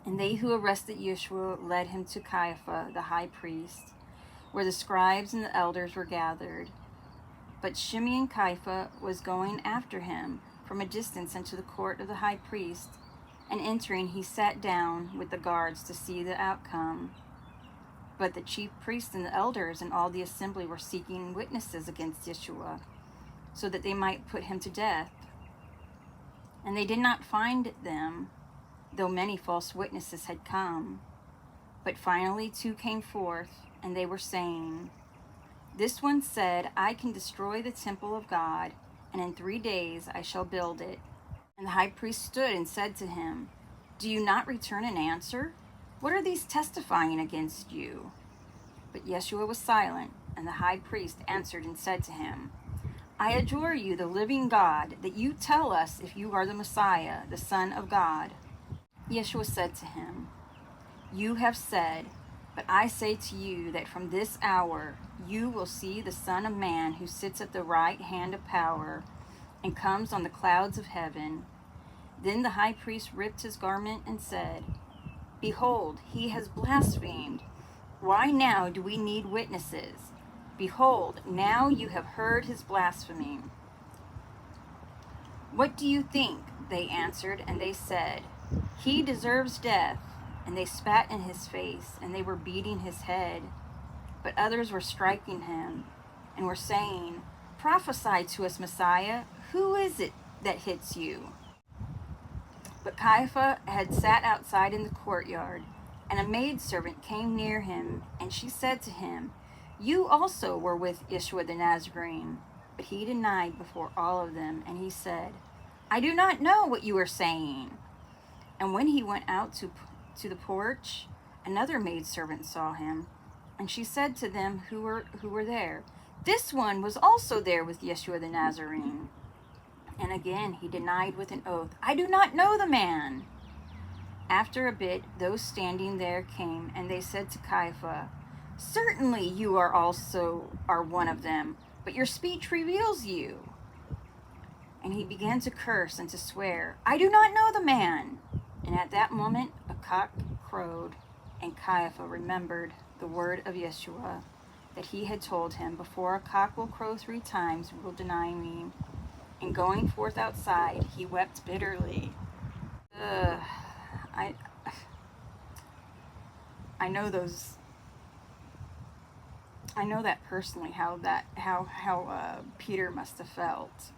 And they who arrested Yeshua led him to Caiaphas, the high priest, where the scribes and the elders were gathered. But Simeon Caiaphas was going after him from a distance into the court of the high priest, and entering he sat down with the guards to see the outcome. But the chief priests and the elders and all the assembly were seeking witnesses against Yeshua, so that they might put him to death. And they did not find them, though many false witnesses had come. But finally 2 came forth, and they were saying, "This one said, I can destroy the temple of God, and in 3 days I shall build it." And the high priest stood and said to him, "Do you not return an answer? What are these testifying against you?" But Yeshua was silent, and the high priest answered and said to him, "I adjure you, the living God, that you tell us if you are the Messiah, the Son of God." Yeshua said to him, "You have said, but I say to you that from this hour you will see the Son of Man who sits at the right hand of power and comes on the clouds of heaven." Then the high priest ripped his garment and said, "Behold, he has blasphemed. Why now do we need witnesses? Behold, now you have heard his blasphemy." "What do you think?" they answered, and they said, "He deserves death." And they spat in his face, and they were beating his head. But others were striking him, and were saying, "Prophesy to us, Messiah. Who is it that hits you?" But Caiaphas had sat outside in the courtyard, and a maidservant came near him, and she said to him, "You also were with Yeshua the Nazarene." But he denied before all of them, and he said, "I do not know what you are saying." And when he went out to the porch, another maidservant saw him, and she said to them who were there, "This one was also there with Yeshua the Nazarene." And again he denied with an oath, "I do not know the man." After a bit, those standing there came, and they said to Caiaphas, "Certainly you are one of them, but your speech reveals you." And he began to curse and to swear, "I do not know the man." And at that moment a cock crowed, and Caiaphas remembered the word of Yeshua, that he had told him, "Before a cock will crow 3 times, you will deny me." And going forth outside, he wept bitterly. I know that personally, how Peter must have felt.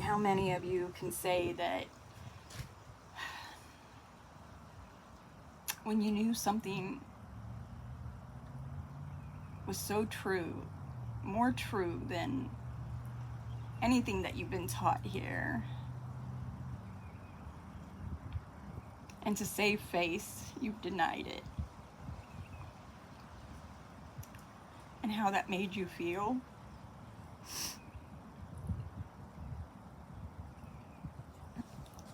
How many of you can say that when you knew something was so true, more true than anything that you've been taught here, and to save face, you've denied it? And how that made you feel?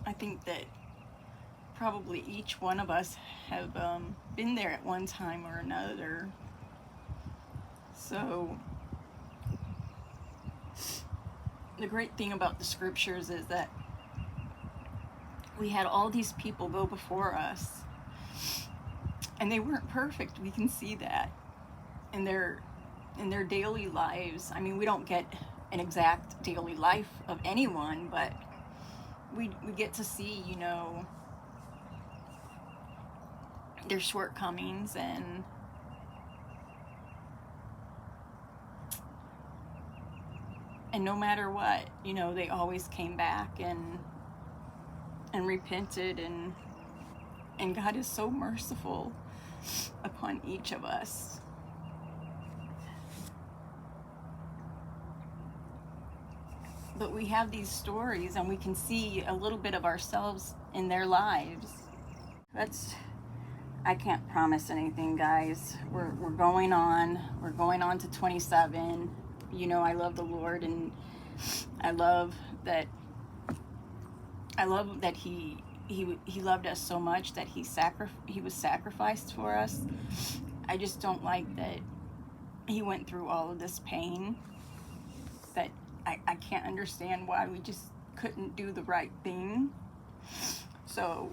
I think that probably each one of us have been there at one time or another. So the great thing about the scriptures is that we had all these people go before us, and they weren't perfect. We can see that in their daily lives. I mean, we don't get an exact daily life of anyone, but we get to see, their shortcomings, and no matter what, they always came back and repented, and God is so merciful upon each of us. But we have these stories, and we can see a little bit of ourselves in their lives. I can't promise anything, guys. We're going on. We're going on to 27. I love the Lord, and I love that he loved us so much that he was sacrificed for us. I just don't like that he went through all of this pain, that I can't understand why we just couldn't do the right thing. So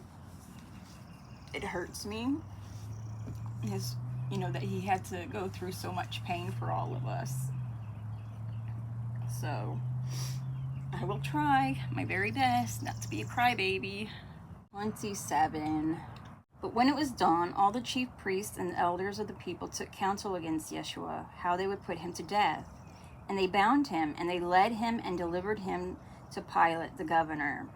it hurts me, his, that he had to go through so much pain for all of us. So I will try my very best not to be a crybaby. 27. But when it was dawn, all the chief priests and the elders of the people took counsel against Yeshua, how they would put him to death. And they bound him, and they led him and delivered him to Pilate the governor.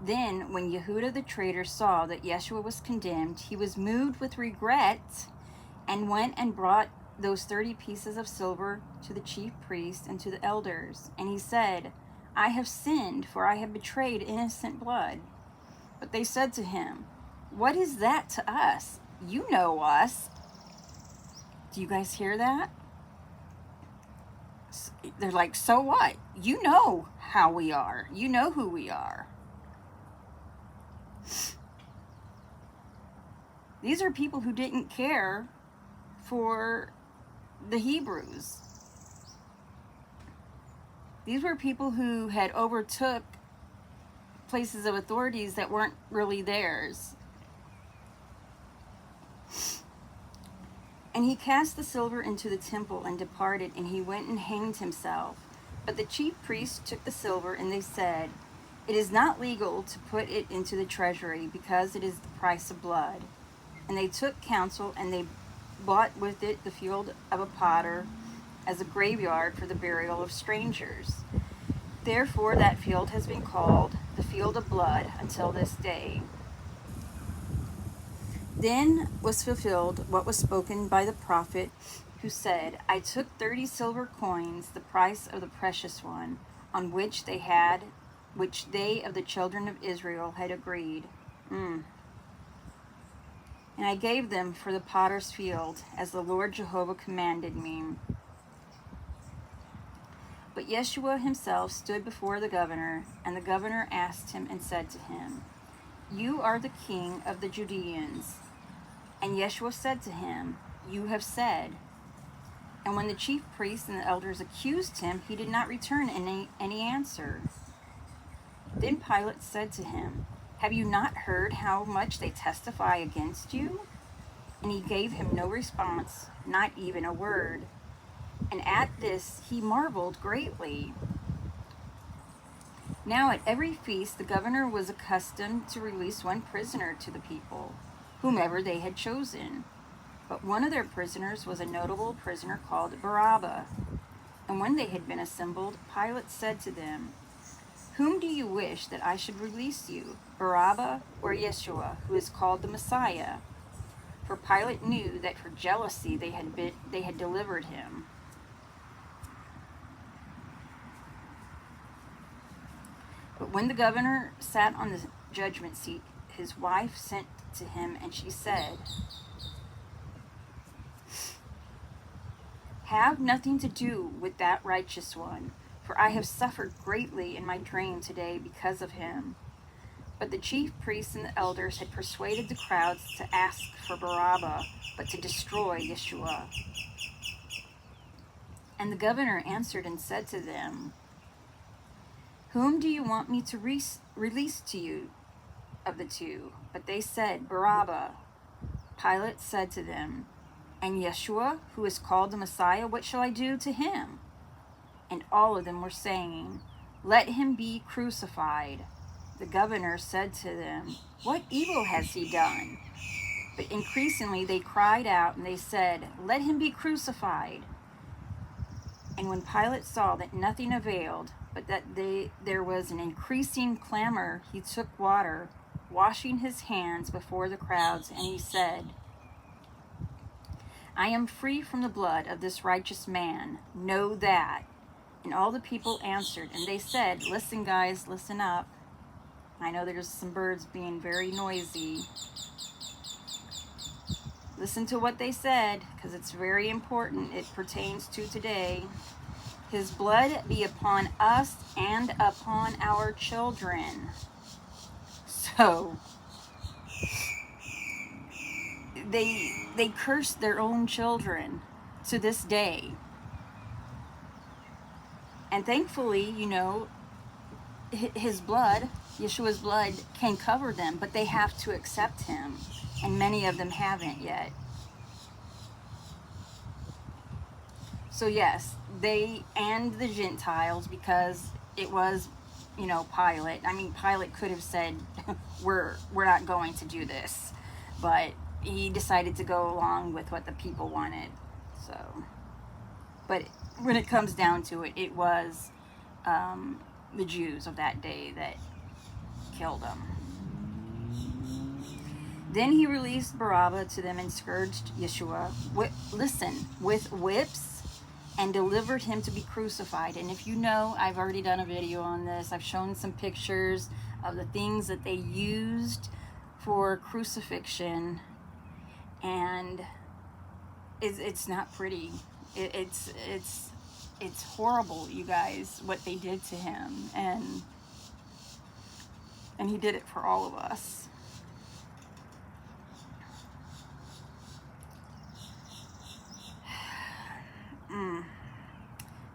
Then, when Yehuda the traitor saw that Yeshua was condemned, he was moved with regret, and went and brought those 30 pieces of silver to the chief priests and to the elders. And he said, I have sinned, for I have betrayed innocent blood. But they said to him, what is that to us? You know us. Do you guys hear that? They're like, so what? You know how we are. You know who we are. These are people who didn't care for the Hebrews. These were people who had overtook places of authorities that weren't really theirs. And he cast the silver into the temple and departed, and he went and hanged himself. But the chief priests took the silver, and they said, it is not legal to put it into the treasury, because it is the price of blood. And they took counsel, and they bought with it the field of a potter as a graveyard for the burial of strangers. Therefore that field has been called the field of blood until this day. Then was fulfilled what was spoken by the prophet, who said, I took 30 silver coins, the price of the precious one, on which they of the children of Israel had agreed. And I gave them for the potter's field, as the Lord Jehovah commanded me. But Yeshua himself stood before the governor, and the governor asked him and said to him, you are the king of the Judeans. And Yeshua said to him, you have said. And when the chief priests and the elders accused him, he did not return any answer. Then Pilate said to him, have you not heard how much they testify against you? And he gave him no response, not even a word. And at this he marveled greatly. Now at every feast the governor was accustomed to release one prisoner to the people, whomever they had chosen. But one of their prisoners was a notable prisoner called Barabbas. And when they had been assembled, Pilate said to them, whom do you wish that I should release you, Barabbas or Yeshua, who is called the Messiah? For Pilate knew that for jealousy they had delivered him. But when the governor sat on the judgment seat, his wife sent to him, and she said, have nothing to do with that righteous one, for I have suffered greatly in my dream today because of him. But the chief priests and the elders had persuaded the crowds to ask for Barabbas, but to destroy Yeshua. And the governor answered and said to them, whom do you want me to release to you of the two? But they said, Barabbas. Pilate said to them, and Yeshua, who is called the Messiah, what shall I do to him? And all of them were saying, let him be crucified. The governor said to them, what evil has he done? But increasingly they cried out, and they said, let him be crucified. And when Pilate saw that nothing availed, but that there was an increasing clamor, he took water, washing his hands before the crowds, and he said, I am free from the blood of this righteous man. Know that. And all the people answered, and they said, listen guys, listen up. I know there's some birds being very noisy. Listen to what they said, because it's very important. It pertains to today. His blood be upon us and upon our children. So, they cursed their own children to this day. And thankfully, you know, his blood, Yeshua's blood, can cover them, but they have to accept him. And many of them haven't yet. So yes, they and the Gentiles, because it was, you know, Pilate. I mean, Pilate could have said, we're not going to do this. But he decided to go along with what the people wanted. So, but when it comes down to it, it was the Jews of that day that killed him. Then he released Barabbas to them and scourged Yeshua, with whips, and delivered him to be crucified. And if you know, I've already done a video on this. I've shown some pictures of the things that they used for crucifixion, and it's not pretty. It's horrible, you guys, what they did to him, and he did it for all of us.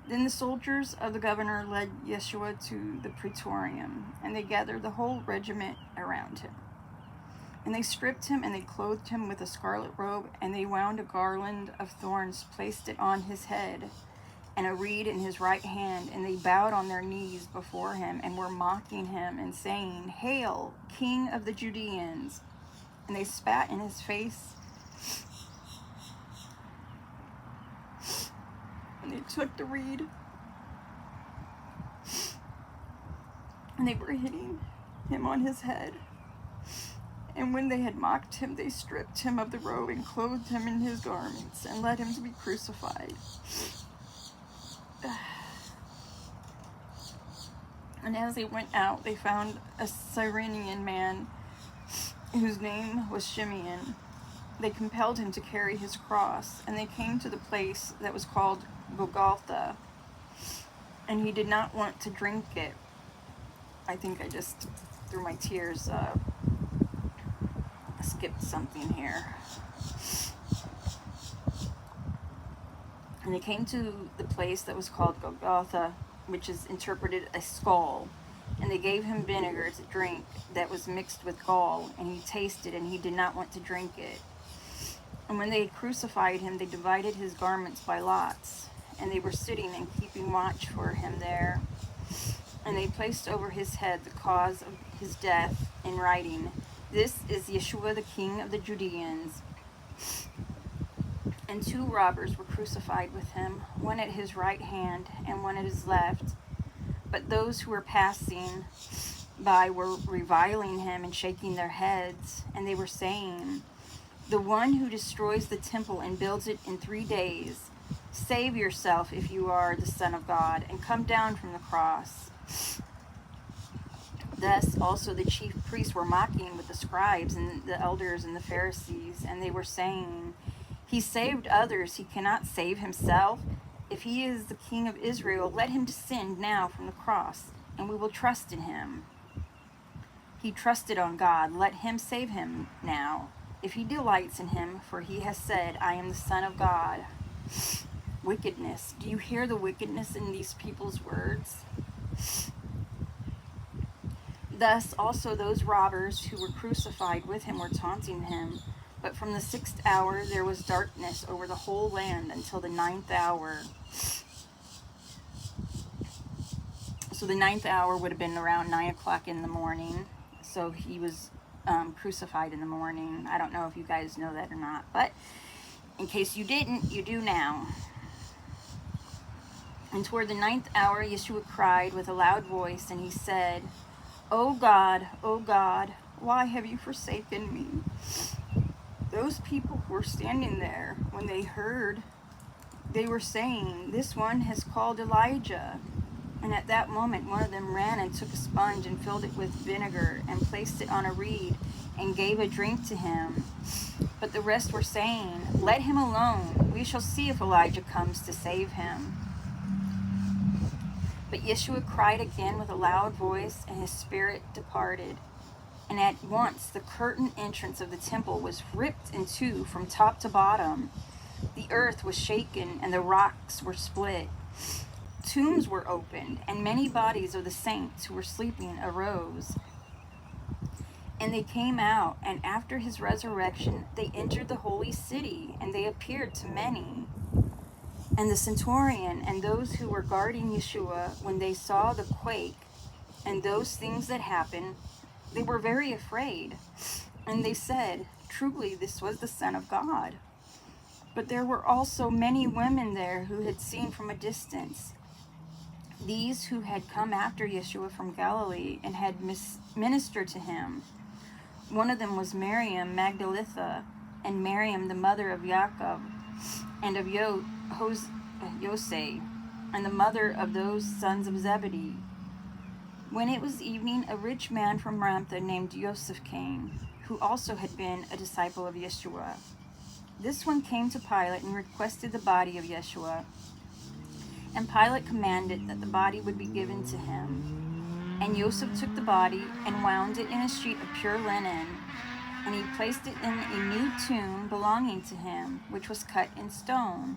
Then the soldiers of the governor led Yeshua to the praetorium, and they gathered the whole regiment around him. And they stripped him, and they clothed him with a scarlet robe, and they wound a garland of thorns, placed it on his head, and a reed in his right hand, and they bowed on their knees before him, and were mocking him, and saying, "Hail, King of the Judeans!" And they spat in his face, and they took the reed, and they were hitting him on his head. And when they had mocked him, they stripped him of the robe and clothed him in his garments, and led him to be crucified. And as they went out, they found a Cyrenian man whose name was Shimeon. They compelled him to carry his cross, and they came to the place that was called Golgotha, and he did not want to drink it. I think I just, through my tears, skipped something here. And they came to the place that was called Golgotha, which is interpreted a skull. And they gave him vinegar to drink that was mixed with gall, and he tasted, and he did not want to drink it. And when they had crucified him, they divided his garments by lots, and they were sitting and keeping watch for him there. And they placed over his head the cause of his death in writing, "This is Yeshua, the King of the Judeans." And 2 robbers were crucified with him, one at his right hand and one at his left. But those who were passing by were reviling him and shaking their heads, and they were saying, "The one who destroys the temple and builds it in 3 days, save yourself if you are the Son of God, and come down from the cross." Thus also the chief priests were mocking with the scribes and the elders and the Pharisees, and they were saying, "He saved others, he cannot save himself. If he is the King of Israel, let him descend now from the cross, and we will trust in him." He trusted on God, let him save him now, if he delights in him, for he has said, "I am the Son of God." Wickedness. Do you hear the wickedness in these people's words? Thus also those robbers who were crucified with him were taunting him. But from the 6th hour there was darkness over the whole land until the 9th hour. So the 9th hour would have been around 9 o'clock in the morning. So he was crucified in the morning. I don't know if you guys know that or not, but in case you didn't, you do now. And toward the 9th hour, Yeshua cried with a loud voice, and he said, O God, why have you forsaken me?" Those people who were standing there, when they heard, they were saying, "This one has called Elijah." And at that moment, one of them ran and took a sponge and filled it with vinegar and placed it on a reed and gave a drink to him. But the rest were saying, "Let him alone. We shall see if Elijah comes to save him." But Yeshua cried again with a loud voice, and his spirit departed. And at once the curtain entrance of the temple was ripped in two from top to bottom. The earth was shaken, and the rocks were split. tombs were opened, and many bodies of the saints who were sleeping arose. And they came out, and after his resurrection, they entered the holy city, and they appeared to many. And the centurion and those who were guarding Yeshua, when they saw the quake and those things that happened, they were very afraid. And they said, "Truly, this was the Son of God." But there were also many women there who had seen from a distance. These who had come after Yeshua from Galilee and had ministered to him. One of them was Miriam Magdalitha, and Miriam the mother of Jacob, and of Jose, and the mother of those sons of Zebedee. When it was evening, a rich man from Ramtha named Joseph came, who also had been a disciple of Yeshua. This one came to Pilate and requested the body of Yeshua. And Pilate commanded that the body would be given to him. And Joseph took the body and wound it in a sheet of pure linen, and he placed it in a new tomb belonging to him, which was cut in stone.